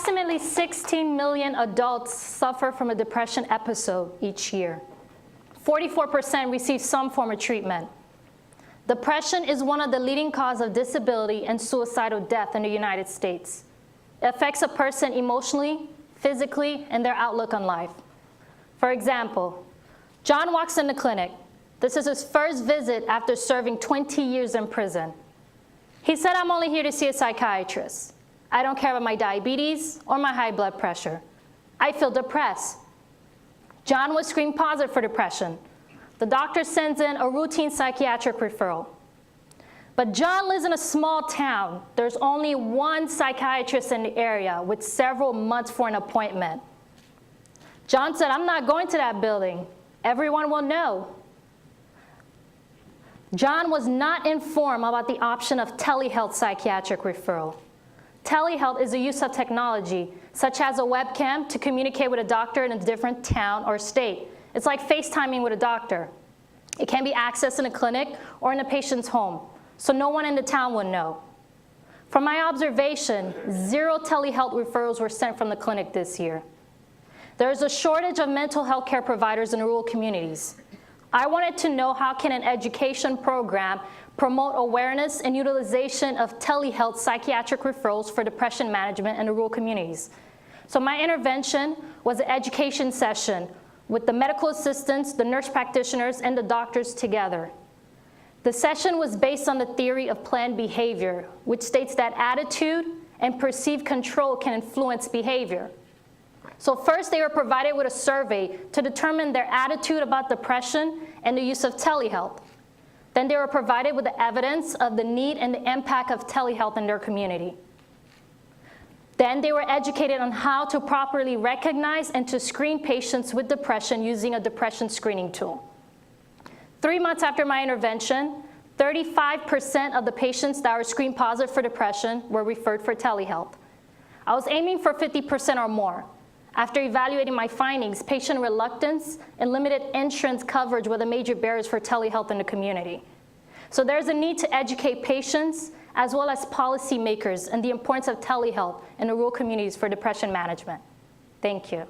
Approximately 16 million adults suffer from a depression episode each year. 44% receive some form of treatment. Depression is one of the leading causes of disability and suicidal death in the United States. It affects a person emotionally, physically, and their outlook on life. For example, John walks in the clinic. This is his first visit after serving 20 years in prison. He said, "I'm only here to see a psychiatrist. I don't care about my diabetes or my high blood pressure. I feel depressed." John was screened positive for depression. The doctor sends in a routine psychiatric referral. But John lives in a small town. There's only one psychiatrist in the area with several months for an appointment. John said, "I'm not going to that building. Everyone will know." John was not informed about the option of telehealth psychiatric referral. Telehealth is the use of technology, such as a webcam, to communicate with a doctor in a different town or state. It's like FaceTiming with a doctor. It can be accessed in a clinic or in a patient's home, so no one in the town would know. From my observation, 0 telehealth referrals were sent from the clinic this year. There is a shortage of mental health care providers in rural communities. I wanted to know, how can an education program promote awareness and utilization of telehealth psychiatric referrals for depression management in the rural communities? So my intervention was an education session with the medical assistants, the nurse practitioners, and the doctors together. The session was based on the theory of planned behavior, which states that attitude and perceived control can influence behavior. So first, they were provided with a survey to determine their attitude about depression and the use of telehealth. Then they were provided with the evidence of the need and the impact of telehealth in their community. Then they were educated on how to properly recognize and to screen patients with depression using a depression screening tool. 3 months after my intervention, 35% of the patients that were screened positive for depression were referred for telehealth. I was aiming for 50% or more. After evaluating my findings, patient reluctance and limited insurance coverage were the major barriers for telehealth in the community. So there's a need to educate patients as well as policymakers in the importance of telehealth in the rural communities for depression management. Thank you.